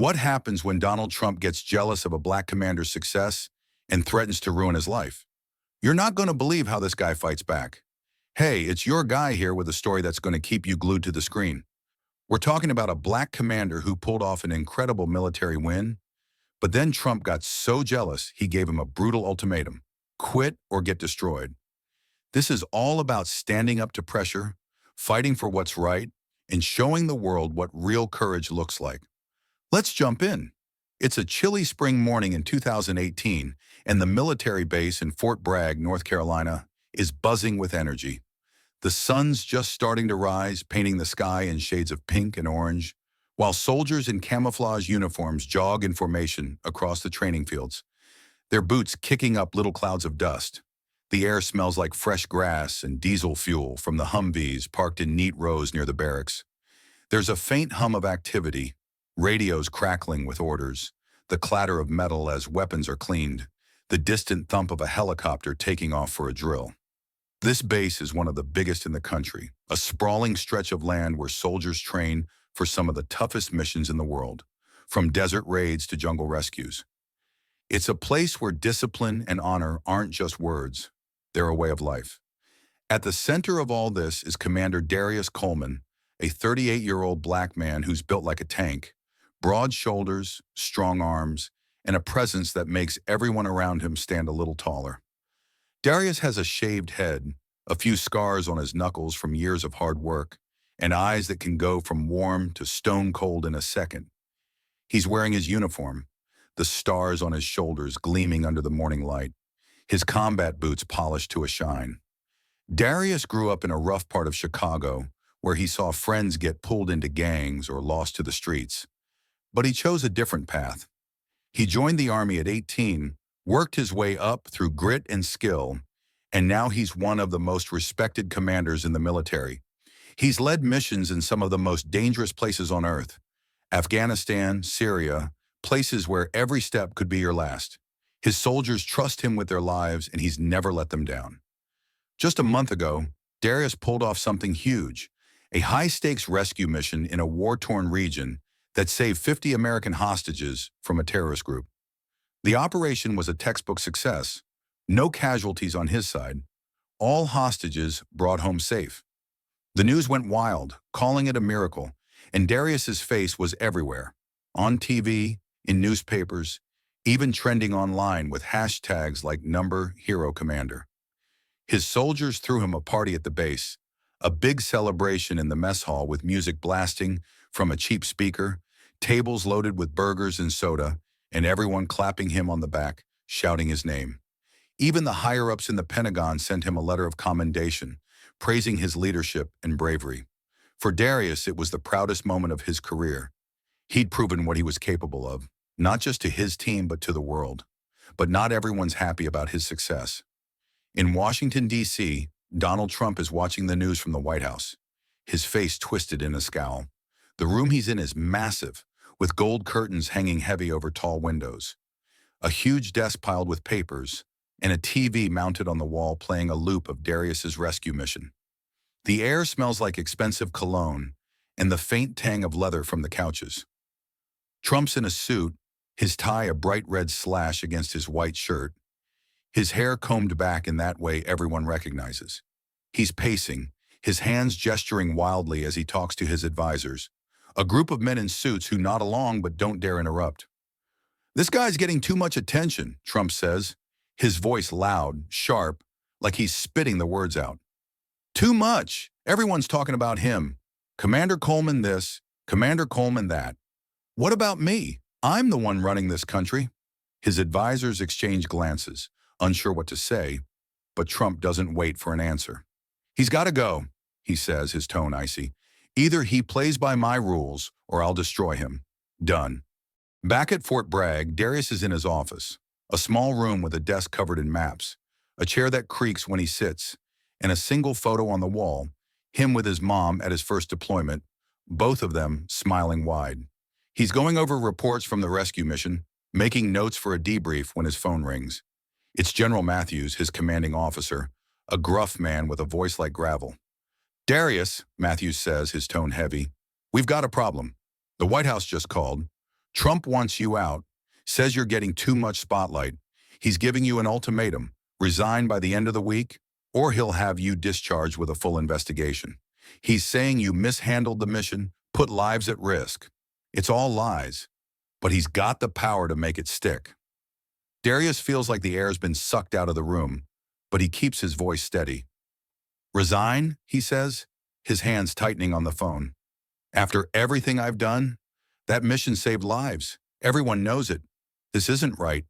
What happens when Donald Trump gets jealous of a black commander's success and threatens to ruin his life? You're not going to believe how this guy fights back. Hey, it's your guy here with a story that's going to keep you glued to the screen. We're talking about a black commander who pulled off an incredible military win, but then Trump got so jealous he gave him a brutal ultimatum: quit or get destroyed. This is all about standing up to pressure, fighting for what's right, and showing the world what real courage looks like. Let's jump in. It's a chilly spring morning in 2018, and the military base in Fort Bragg, North Carolina, is buzzing with energy. The sun's just starting to rise, painting the sky in shades of pink and orange, while soldiers in camouflage uniforms jog in formation across the training fields, their boots kicking up little clouds of dust. The air smells like fresh grass and diesel fuel from the Humvees parked in neat rows near the barracks. There's a faint hum of activity, radios crackling with orders, the clatter of metal as weapons are cleaned, the distant thump of a helicopter taking off for a drill. This base is one of the biggest in the country, a sprawling stretch of land where soldiers train for some of the toughest missions in the world, from desert raids to jungle rescues. It's a place where discipline and honor aren't just words, they're a way of life. At the center of all this is Commander Darius Coleman, a 38-year-old black man who's built like a tank, broad shoulders, strong arms, and a presence that makes everyone around him stand a little taller. Darius has a shaved head, a few scars on his knuckles from years of hard work, and eyes that can go from warm to stone cold in a second. He's wearing his uniform, the stars on his shoulders gleaming under the morning light, his combat boots polished to a shine. Darius grew up in a rough part of Chicago where he saw friends get pulled into gangs or lost to the streets. But he chose a different path. He joined the Army at 18, worked his way up through grit and skill, and now he's one of the most respected commanders in the military. He's led missions in some of the most dangerous places on earth: Afghanistan, Syria, places where every step could be your last. His soldiers trust him with their lives, and he's never let them down. Just a month ago, Darius pulled off something huge, a high-stakes rescue mission in a war-torn region that saved 50 American hostages from a terrorist group. The operation was a textbook success. No casualties on his side. All hostages brought home safe. The news went wild, calling it a miracle, and Darius's face was everywhere, on TV, in newspapers, even trending online with hashtags like #HeroCommander. His soldiers threw him a party at the base, a big celebration in the mess hall with music blasting from a cheap speaker, tables loaded with burgers and soda, and everyone clapping him on the back, shouting his name. Even the higher-ups in the Pentagon sent him a letter of commendation, praising his leadership and bravery. For Darius, it was the proudest moment of his career. He'd proven what he was capable of, not just to his team but to the world. But not everyone's happy about his success. In Washington, D.C., Donald Trump is watching the news from the White House, his face twisted in a scowl. The room he's in is massive, with gold curtains hanging heavy over tall windows, a huge desk piled with papers, and a TV mounted on the wall playing a loop of Darius's rescue mission. The air smells like expensive cologne and the faint tang of leather from the couches. Trump's in a suit, his tie a bright red slash against his white shirt, his hair combed back in that way everyone recognizes. He's pacing, his hands gesturing wildly as he talks to his advisors, a group of men in suits who nod along but don't dare interrupt. "This guy's getting too much attention," Trump says, his voice loud, sharp, like he's spitting the words out. "Too much. Everyone's talking about him. Commander Coleman this, Commander Coleman that. What about me? I'm the one running this country." His advisors exchange glances, unsure what to say, but Trump doesn't wait for an answer. "He's got to go," he says, his tone icy. "Either he plays by my rules or I'll destroy him. Done." Back at Fort Bragg, Darius is in his office, a small room with a desk covered in maps, a chair that creaks when he sits, and a single photo on the wall, him with his mom at his first deployment, both of them smiling wide. He's going over reports from the rescue mission, making notes for a debrief when his phone rings. It's General Matthews, his commanding officer, a gruff man with a voice like gravel. "Darius," Matthews says, his tone heavy, "we've got a problem. The White House just called. Trump wants you out, says you're getting too much spotlight. He's giving you an ultimatum: resign by the end of the week, or he'll have you discharged with a full investigation. He's saying you mishandled the mission, put lives at risk. It's all lies, but he's got the power to make it stick. Darius feels like the air's been sucked out of the room, but he keeps his voice steady. Resign, he says, his hands tightening on the phone. After everything I've done, that mission saved lives. Everyone knows it. This isn't right.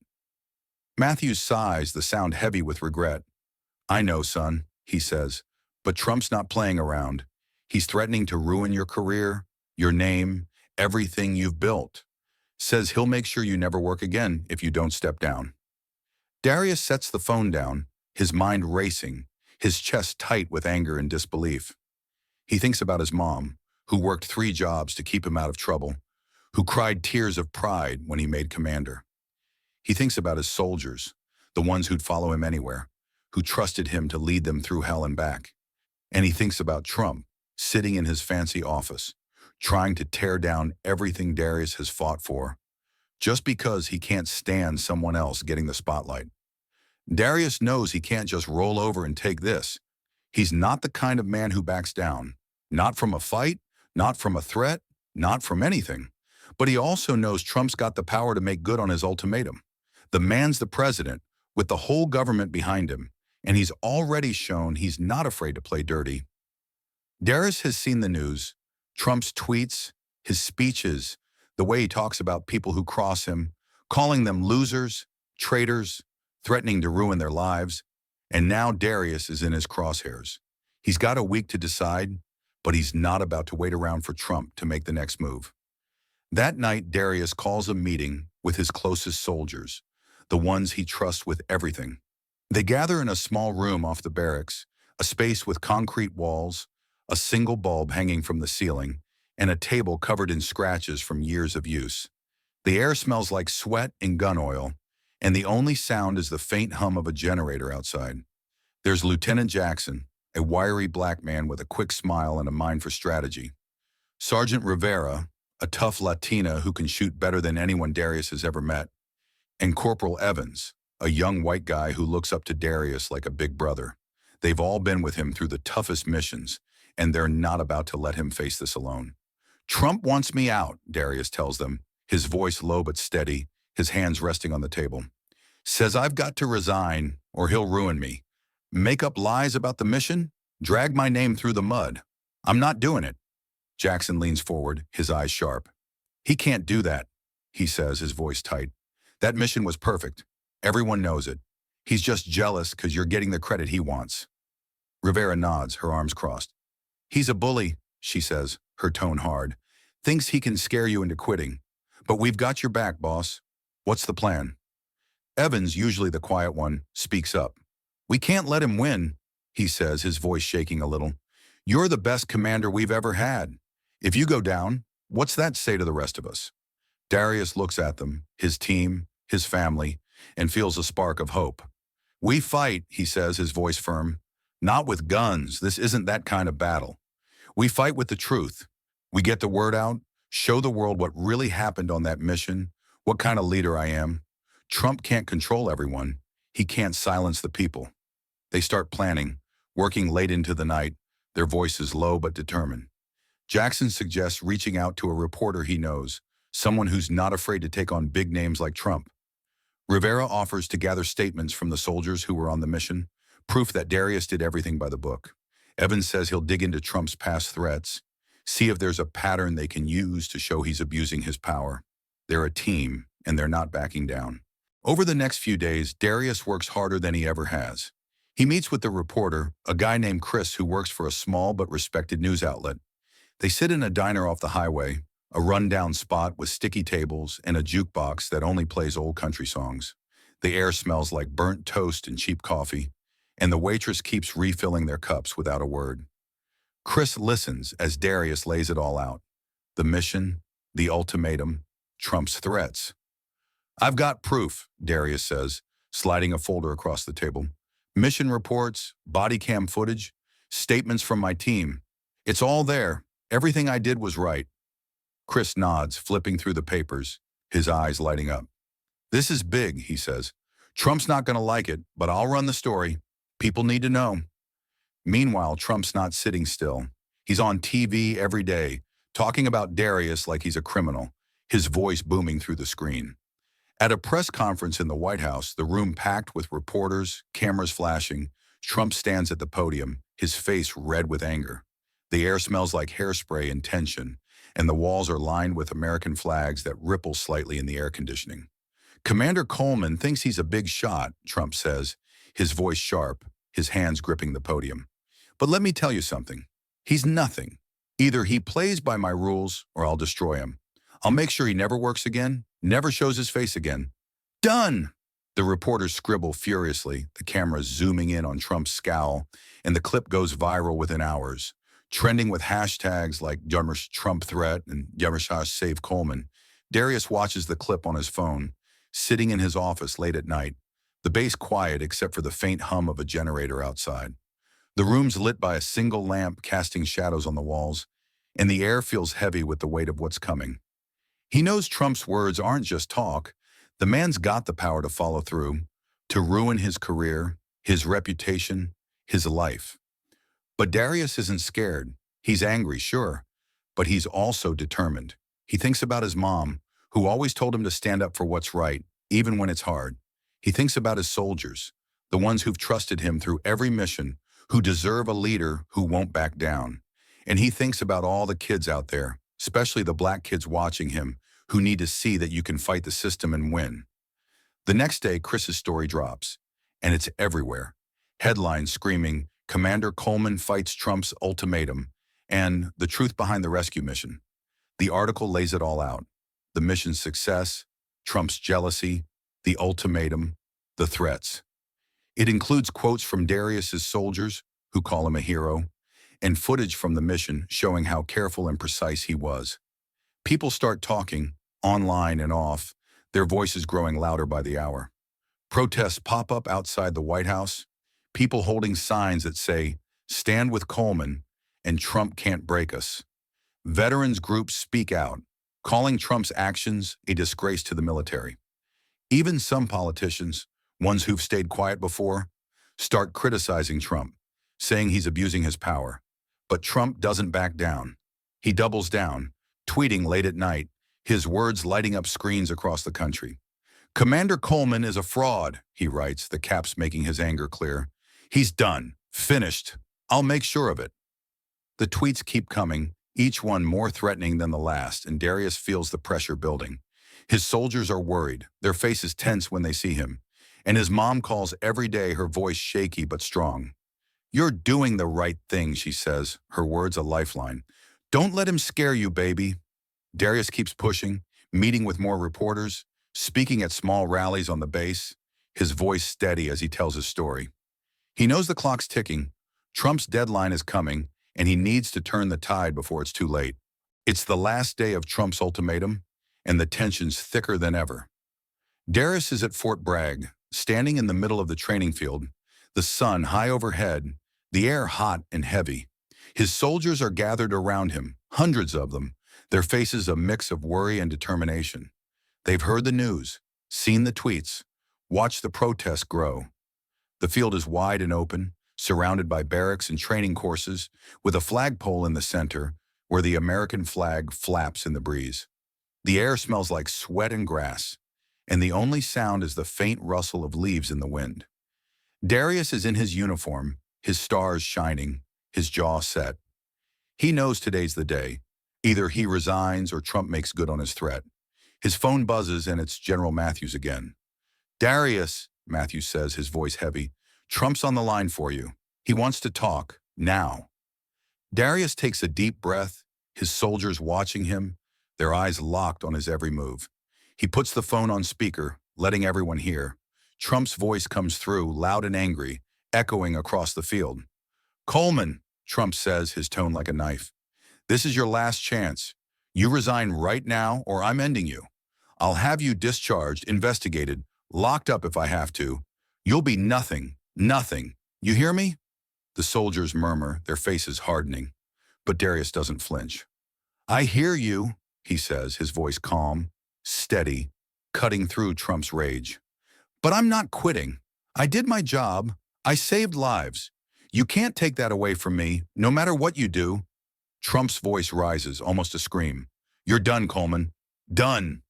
Matthews sighs, the sound heavy with regret. I know, son, he says, but Trump's not playing around. He's threatening to ruin your career, your name, everything you've built. Says he'll make sure you never work again if you don't step down. Darius sets the phone down, his mind racing, his chest tight with anger and disbelief. He thinks about his mom, who worked 3 jobs to keep him out of trouble, who cried tears of pride when he made commander. He thinks about his soldiers, the ones who'd follow him anywhere, who trusted him to lead them through hell and back. And he thinks about Trump, sitting in his fancy office, trying to tear down everything Darius has fought for, just because he can't stand someone else getting the spotlight. Darius knows he can't just roll over and take this. He's not the kind of man who backs down, not from a fight, not from a threat, not from anything. But he also knows Trump's got the power to make good on his ultimatum. The man's the president, with the whole government behind him, and he's already shown he's not afraid to play dirty. Darius has seen the news, Trump's tweets, his speeches, the way he talks about people who cross him, calling them losers, traitors, threatening to ruin their lives, and now Darius is in his crosshairs. He's got a week to decide, but he's not about to wait around for Trump to make the next move. That night, Darius calls a meeting with his closest soldiers, the ones he trusts with everything. They gather in a small room off the barracks, a space with concrete walls, a single bulb hanging from the ceiling, and a table covered in scratches from years of use. The air smells like sweat and gun oil, and the only sound is the faint hum of a generator outside. There's Lieutenant Jackson, a wiry black man with a quick smile and a mind for strategy. Sergeant Rivera, a tough Latina who can shoot better than anyone Darius has ever met. And Corporal Evans, a young white guy who looks up to Darius like a big brother. They've all been with him through the toughest missions, and they're not about to let him face this alone. Trump wants me out, Darius tells them, his voice low but steady, his hands resting on the table. Says I've got to resign or he'll ruin me. Make up lies about the mission? Drag my name through the mud. I'm not doing it. Jackson leans forward, his eyes sharp. He can't do that, he says, his voice tight. That mission was perfect. Everyone knows it. He's just jealous because you're getting the credit he wants. Rivera nods, her arms crossed. He's a bully, she says, her tone hard. Thinks he can scare you into quitting. But we've got your back, boss. What's the plan? Evans, usually the quiet one, speaks up. We can't let him win, he says, his voice shaking a little. You're the best commander we've ever had. If you go down, what's that say to the rest of us? Darius looks at them, his team, his family, and feels a spark of hope. We fight, he says, his voice firm. Not with guns. This isn't that kind of battle. We fight with the truth. We get the word out, show the world what really happened on that mission, what kind of leader I am. Trump can't control everyone. He can't silence the people. They start planning, working late into the night, their voices low but determined. Jackson suggests reaching out to a reporter he knows, someone who's not afraid to take on big names like Trump. Rivera offers to gather statements from the soldiers who were on the mission, proof that Darius did everything by the book. Evans says he'll dig into Trump's past threats, see if there's a pattern they can use to show he's abusing his power. They're a team, and they're not backing down. Over the next few days, Darius works harder than he ever has. He meets with the reporter, a guy named Chris who works for a small but respected news outlet. They sit in a diner off the highway, a rundown spot with sticky tables and a jukebox that only plays old country songs. The air smells like burnt toast and cheap coffee, and the waitress keeps refilling their cups without a word. Chris listens as Darius lays it all out. The mission, the ultimatum, Trump's threats. I've got proof, Darius says, sliding a folder across the table. Mission reports, body cam footage, statements from my team. It's all there. Everything I did was right. Chris nods, flipping through the papers, his eyes lighting up. This is big, he says. Trump's not going to like it, but I'll run the story. People need to know. Meanwhile, Trump's not sitting still. He's on TV every day, talking about Darius like he's a criminal, his voice booming through the screen. At a press conference in the White House, the room packed with reporters, cameras flashing, Trump stands at the podium, his face red with anger. The air smells like hairspray and tension, and the walls are lined with American flags that ripple slightly in the air conditioning. Commander Coleman thinks he's a big shot, Trump says, his voice sharp, his hands gripping the podium. But let me tell you something. He's nothing. Either he plays by my rules or I'll destroy him. I'll make sure he never works again, never shows his face again. Done! The reporters scribble furiously, the camera zooming in on Trump's scowl, and the clip goes viral within hours, trending with hashtags like Yarmouth Trump threat and Yarmouth save Coleman. Darius watches the clip on his phone, sitting in his office late at night, the base quiet except for the faint hum of a generator outside. The room's lit by a single lamp casting shadows on the walls, and the air feels heavy with the weight of what's coming. He knows Trump's words aren't just talk. The man's got the power to follow through, to ruin his career, his reputation, his life. But Darius isn't scared. He's angry, sure, but he's also determined. He thinks about his mom, who always told him to stand up for what's right, even when it's hard. He thinks about his soldiers, the ones who've trusted him through every mission, who deserve a leader who won't back down. And he thinks about all the kids out there, especially the black kids watching him, who need to see that you can fight the system and win. The next day, Chris's story drops, and it's everywhere. Headlines screaming, Commander Coleman fights Trump's ultimatum, and the truth behind the rescue mission. The article lays it all out. The mission's success, Trump's jealousy, the ultimatum, the threats. It includes quotes from Darius's soldiers, who call him a hero, and footage from the mission showing how careful and precise he was. People start talking, online and off, their voices growing louder by the hour. Protests pop up outside the White House, people holding signs that say, "Stand with Coleman," and "Trump can't break us." Veterans groups speak out, calling Trump's actions a disgrace to the military. Even some politicians, ones who've stayed quiet before, start criticizing Trump, saying he's abusing his power. But Trump doesn't back down. He doubles down, tweeting late at night, his words lighting up screens across the country. Commander Coleman is a fraud, he writes, the caps making his anger clear. He's done, finished. I'll make sure of it. The tweets keep coming, each one more threatening than the last, and Darius feels the pressure building. His soldiers are worried, their faces tense when they see him, and his mom calls every day, her voice shaky but strong. "You're doing the right thing," she says, her words a lifeline. "Don't let him scare you, baby." Darius keeps pushing, meeting with more reporters, speaking at small rallies on the base, his voice steady as he tells his story. He knows the clock's ticking, Trump's deadline is coming, and he needs to turn the tide before it's too late. It's the last day of Trump's ultimatum, and the tension's thicker than ever. Darius is at Fort Bragg, standing in the middle of the training field, the sun high overhead, the air hot and heavy. His soldiers are gathered around him, hundreds of them, their faces a mix of worry and determination. They've heard the news, seen the tweets, watched the protests grow. The field is wide and open, surrounded by barracks and training courses, with a flagpole in the center where the American flag flaps in the breeze. The air smells like sweat and grass, and the only sound is the faint rustle of leaves in the wind. Darius is in his uniform, his stars shining, his jaw set. He knows today's the day. Either he resigns or Trump makes good on his threat. His phone buzzes and it's General Matthews again. "Darius," Matthews says, his voice heavy, "Trump's on the line for you. He wants to talk, now." Darius takes a deep breath, his soldiers watching him, their eyes locked on his every move. He puts the phone on speaker, letting everyone hear. Trump's voice comes through, loud and angry, echoing across the field. "Coleman," Trump says, his tone like a knife, "this is your last chance. You resign right now or I'm ending you. I'll have you discharged, investigated, locked up if I have to. You'll be nothing, nothing. You hear me?" The soldiers murmur, their faces hardening. But Darius doesn't flinch. "I hear you," he says, his voice calm, steady, cutting through Trump's rage. But I'm not quitting. I did my job. I saved lives. You can't take that away from me, no matter what you do. Trump's voice rises, almost a scream. You're done, Coleman. Done.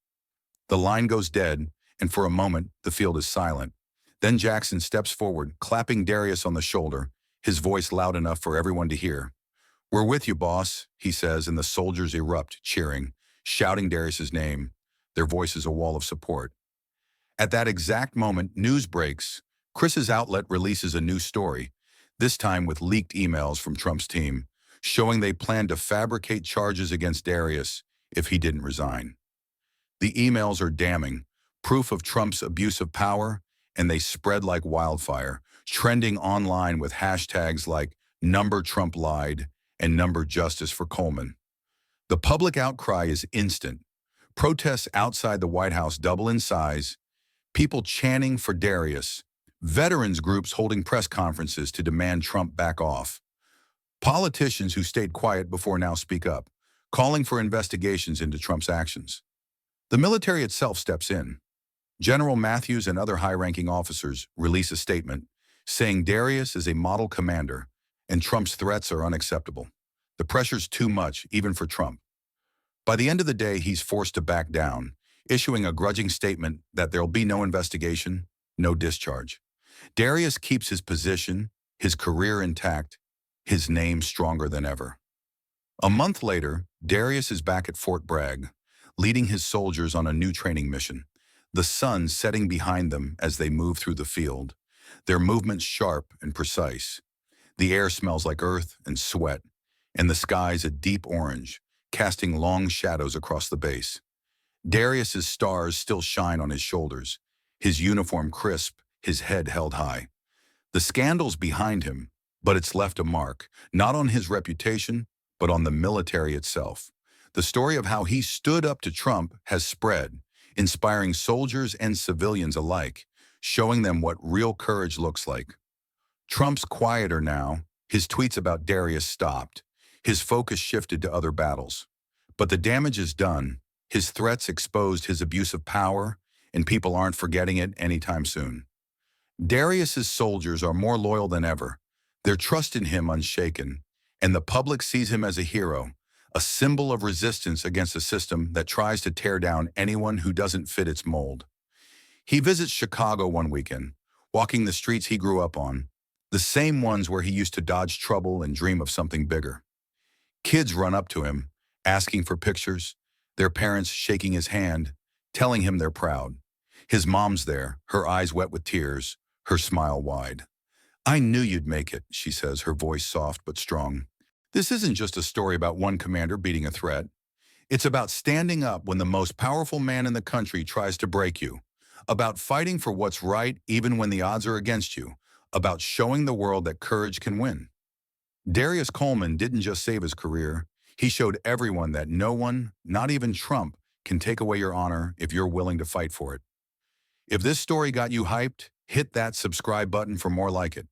The line goes dead, and for a moment, the field is silent. Then Jackson steps forward, clapping Darius on the shoulder, his voice loud enough for everyone to hear. We're with you, boss, he says, and the soldiers erupt, cheering, shouting Darius's name. Their voice is a wall of support. At that exact moment, news breaks. Chris's outlet releases a new story, this time with leaked emails from Trump's team, showing they planned to fabricate charges against Darius if he didn't resign. The emails are damning, proof of Trump's abuse of power, and they spread like wildfire, trending online with hashtags like #TrumpLied and #Justice for Coleman. The public outcry is instant. Protests outside the White House double in size, people chanting for Darius, veterans groups holding press conferences to demand Trump back off. Politicians who stayed quiet before now speak up, calling for investigations into Trump's actions. The military itself steps in. General Matthews and other high-ranking officers release a statement saying Darius is a model commander and Trump's threats are unacceptable. The pressure's too much, even for Trump. By the end of the day, he's forced to back down, issuing a grudging statement that there'll be no investigation, no discharge. Darius keeps his position, his career intact, his name stronger than ever. A month later, Darius is back at Fort Bragg, leading his soldiers on a new training mission, the sun setting behind them as they move through the field, their movements sharp and precise. The air smells like earth and sweat, and the sky's a deep orange, casting long shadows across the base. Darius's stars still shine on his shoulders, his uniform crisp, his head held high. The scandal's behind him, but it's left a mark, not on his reputation, but on the military itself. The story of how he stood up to Trump has spread, inspiring soldiers and civilians alike, showing them what real courage looks like. Trump's quieter now, his tweets about Darius stopped, his focus shifted to other battles. But the damage is done, his threats exposed his abuse of power, and people aren't forgetting it anytime soon. Darius's soldiers are more loyal than ever, their trust in him unshaken, and the public sees him as a hero, a symbol of resistance against a system that tries to tear down anyone who doesn't fit its mold. He visits Chicago one weekend, walking the streets he grew up on, the same ones where he used to dodge trouble and dream of something bigger. Kids run up to him, asking for pictures, their parents shaking his hand, telling him they're proud. His mom's there, her eyes wet with tears, her smile wide. I knew you'd make it, she says, her voice soft but strong. This isn't just a story about one commander beating a threat. It's about standing up when the most powerful man in the country tries to break you, about fighting for what's right even when the odds are against you, about showing the world that courage can win. Darius Coleman didn't just save his career, he showed everyone that no one, not even Trump, can take away your honor if you're willing to fight for it. If this story got you hyped, hit that subscribe button for more like it.